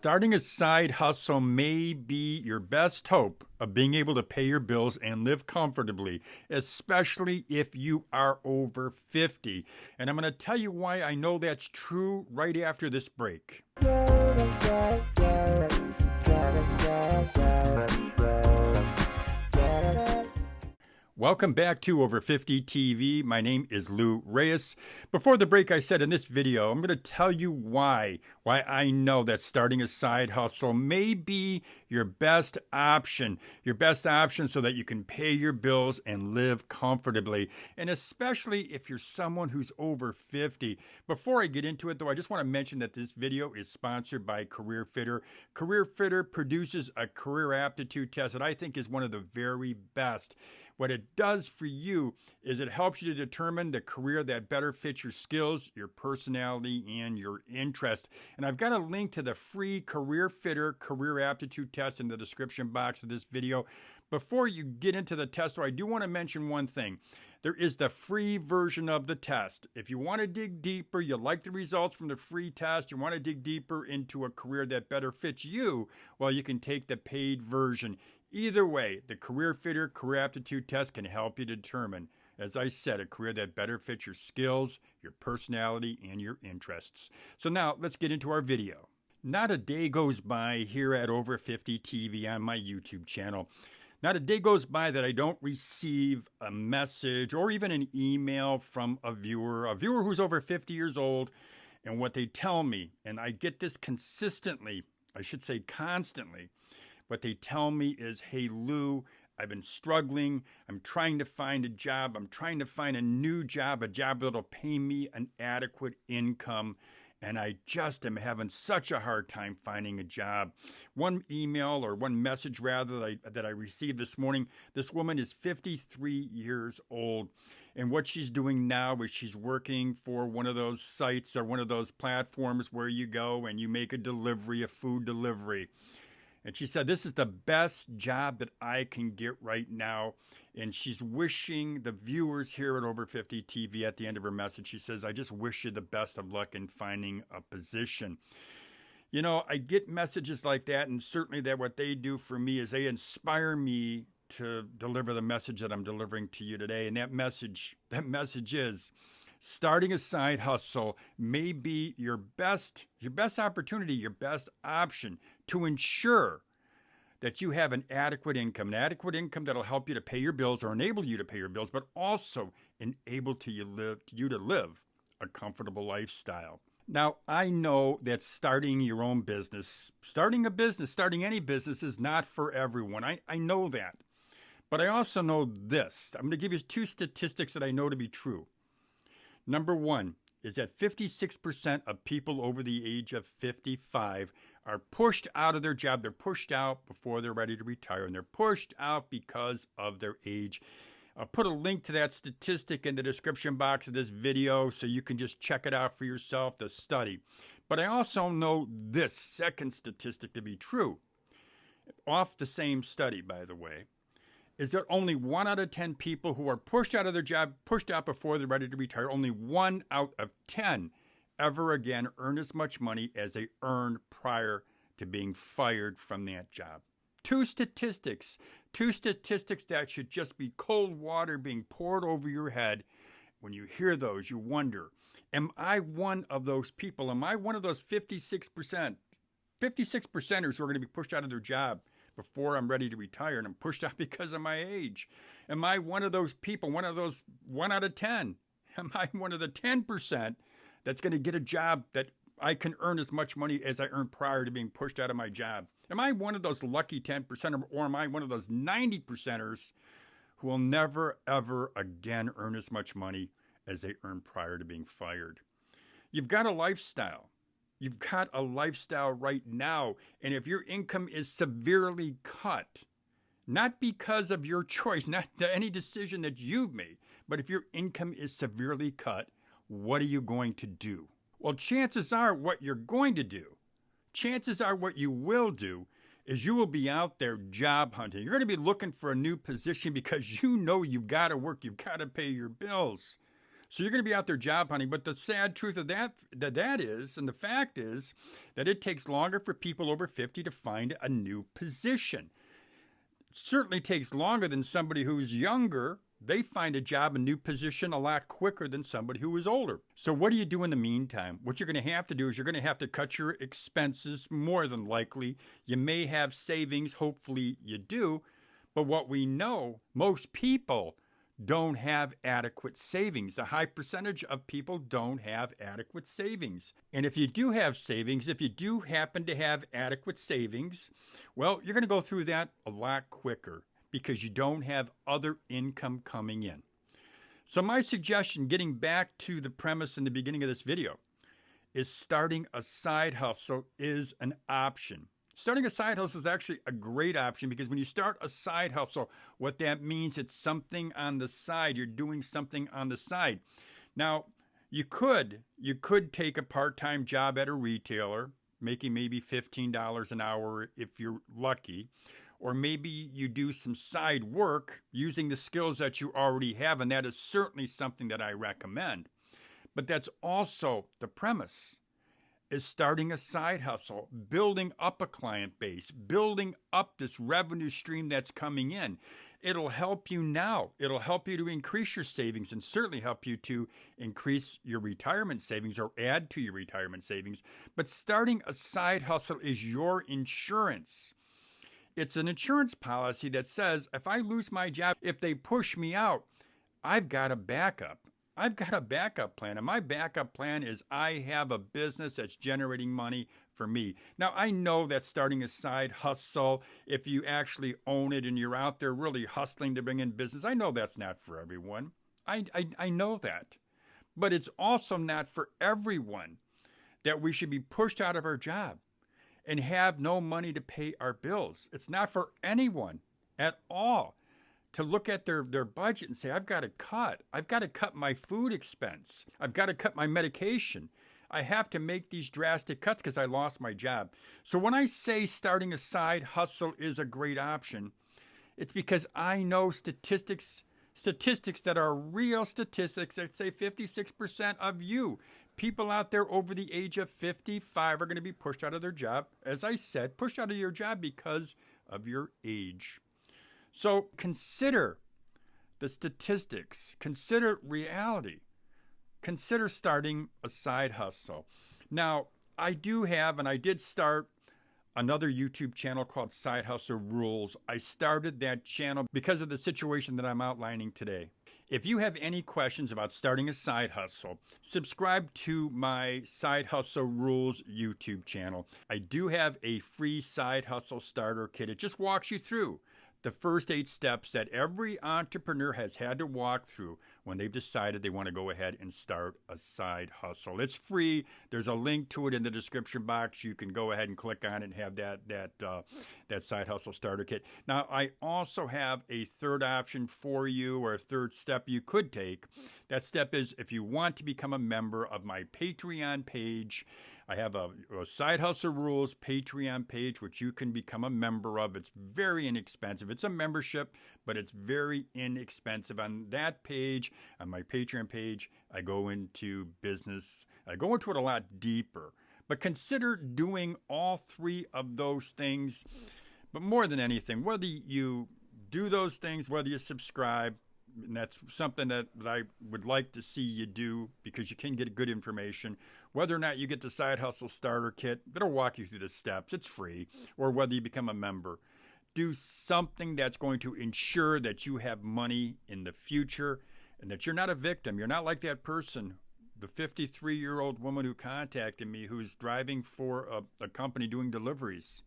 Starting a side hustle may be your best hope of being able to pay your bills and live comfortably, especially if you are over 50. And I'm going to tell you why I know that's true right after this break. Welcome back to Over 50 TV. My name is Lou Reyes. Before the break, I said in this video, I'm going to tell you why I know that starting a side hustle may be your best option so that you can pay your bills and live comfortably, and especially if you're someone who's over 50. Before I get into it, though, I just want to mention that this video is sponsored by Career Fitter. Career Fitter produces a career aptitude test that I think is one of the very best. What it does for you is it helps you to determine the career that better fits your skills, your personality, and your interest. And I've got a link to the free Career Fitter career aptitude test in the description box of this video. Before you get into the test, though, I do want to mention one thing. There is the free version of the test. If you want to dig deeper, you like the results from the free test, you want to dig deeper into a career that better fits you, well, you can take the paid version. Either way, the Career Fitter Career Aptitude Test can help you determine, as I said, a career that better fits your skills, your personality, and your interests. So now, let's get into our video. Not a day goes by here at Over 50 TV on my YouTube channel. Not a day goes by that I don't receive a message or even an email from a viewer who's over 50 years old, and what they tell me, and I get this consistently, I should say constantly. What they tell me is, hey, Lou, I've been struggling. I'm trying to find a job. I'm trying to find a new job, a job that'll pay me an adequate income. And I just am having such a hard time finding a job. One email or one message rather that I received this morning, this woman is 53 years old. And what she's doing now is she's working for one of those sites or one of those platforms where you go and you make a delivery, a food delivery. And she said, this is the best job that I can get right now. And she's wishing the viewers here at Over 50 TV at the end of her message, she says, I just wish you the best of luck in finding a position. You know, I get messages like that, and certainly that what they do for me is they inspire me to deliver the message that I'm delivering to you today. And that message is, starting a side hustle may be your best opportunity, your best option to ensure that you have an adequate income that'll help you to pay your bills or enable you to pay your bills, but also enable you to live a comfortable lifestyle. Now, I know that starting your own business, starting any business is not for everyone. I know that. But I also know this. I'm going to give you two statistics that I know to be true. Number one is that 56% of people over the age of 55 are pushed out of their job. They're pushed out before they're ready to retire, and they're pushed out because of their age. I'll put a link to that statistic in the description box of this video so you can just check it out for yourself, the study. But I also know this second statistic to be true, off the same study, by the way, is that only 1 out of 10 people who are pushed out of their job, pushed out before they're ready to retire, only 1 out of 10 ever again earn as much money as they earned prior to being fired from that job. Two statistics that should just be cold water being poured over your head. When you hear those, you wonder, am I one of those people? Am I one of those 56%? 56%ers who are going to be pushed out of their job before I'm ready to retire, and I'm pushed out because of my age? Am I one of those people, one of those 1 out of 10? Am I one of the 10% that's going to get a job that I can earn as much money as I earned prior to being pushed out of my job? Am I one of those lucky 10%, or am I one of those 90%ers who will never, ever again earn as much money as they earned prior to being fired? You've got a lifestyle. You've got a lifestyle right now, and if your income is severely cut, not because of your choice, not any decision that you've made, but if your income is severely cut, what are you going to do? Well, chances are what you're going to do, chances are what you will do, is you will be out there job hunting. You're going to be looking for a new position because you know you've got to work, you've got to pay your bills. So you're going to be out there job hunting. But the sad truth of that is, and the fact is, that it takes longer for people over 50 to find a new position. It certainly takes longer than somebody who's younger. They find a job, a new position, a lot quicker than somebody who is older. So what do you do in the meantime? What you're going to have to do is you're going to have to cut your expenses more than likely. You may have savings. Hopefully you do. But what we know, most people don't have adequate savings. A high percentage of people don't have adequate savings. And if you do have savings, if you do happen to have adequate savings, well, you're going to go through that a lot quicker because you don't have other income coming in. So my suggestion, getting back to the premise in the beginning of this video, is starting a side hustle is an option. Starting a side hustle is actually a great option because when you start a side hustle, what that means, it's something on the side. You're doing something on the side. Now, you could take a part-time job at a retailer, making maybe $15 an hour if you're lucky, or maybe you do some side work using the skills that you already have, and that is certainly something that I recommend. But that's also the premise, is starting a side hustle, building up a client base, building up this revenue stream that's coming in. It'll help you now. It'll help you to increase your savings and certainly help you to increase your retirement savings or add to your retirement savings. But starting a side hustle is your insurance. It's an insurance policy that says if I lose my job, if they push me out, I've got a backup. I've got a backup plan, and my backup plan is I have a business that's generating money for me. Now, I know that starting a side hustle, if you actually own it and you're out there really hustling to bring in business, I know that's not for everyone. I know that. But it's also not for everyone that we should be pushed out of our job and have no money to pay our bills. It's not for anyone at all to look at their budget and say, I've got to cut my food expense. I've got to cut my medication. I have to make these drastic cuts because I lost my job. So when I say starting a side hustle is a great option, it's because I know statistics that are real statistics that say 56% of you, people out there over the age of 55, are going to be pushed out of their job. As I said, pushed out of your job because of your age. So consider the statistics, consider reality, consider starting a side hustle. Now, I did start another YouTube channel called Side Hustle Rules. I started that channel because of the situation that I'm outlining today. If you have any questions about starting a side hustle, subscribe to my Side Hustle Rules YouTube channel. I do have a free side hustle starter kit. It just walks you through the first 8 steps that every entrepreneur has had to walk through when they've decided they want to go ahead and start a side hustle. It's free. There's a link to it in the description box. You can go ahead and click on it and have that side hustle starter kit. Now, I also have a third option for you, or a third step you could take. That step is if you want to become a member of my Patreon page. I have a Side Hustle Rules Patreon page, which you can become a member of. It's very inexpensive. It's a membership, but it's very inexpensive. On that page, on my Patreon page, I go into business. I go into it a lot deeper. But consider doing all 3 of those things. But more than anything, whether you do those things, whether you subscribe, and that's something that I would like to see you do because you can get good information. Whether or not you get the Side Hustle Starter Kit, it'll walk you through the steps. It's free. Or whether you become a member. Do something that's going to ensure that you have money in the future and that you're not a victim. You're not like that person, the 53-year-old woman who contacted me who's driving for a company doing deliveries.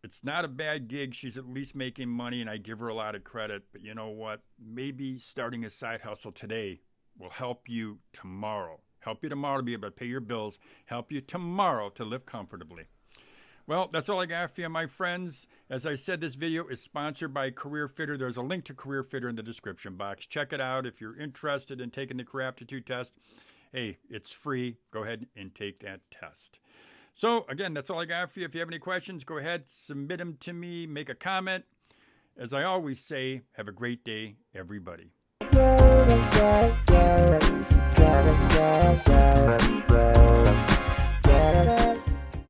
It's not a bad gig. She's at least making money, and I give her a lot of credit. But you know what? Maybe starting a side hustle today will help you tomorrow. Help you tomorrow to be able to pay your bills. Help you tomorrow to live comfortably. Well, that's all I got for you, my friends. As I said, this video is sponsored by Career Fitter. There's a link to Career Fitter in the description box. Check it out if you're interested in taking the career aptitude test. Hey, it's free. Go ahead and take that test. So, again, that's all I got for you. If you have any questions, go ahead, submit them to me, make a comment. As I always say, have a great day, everybody.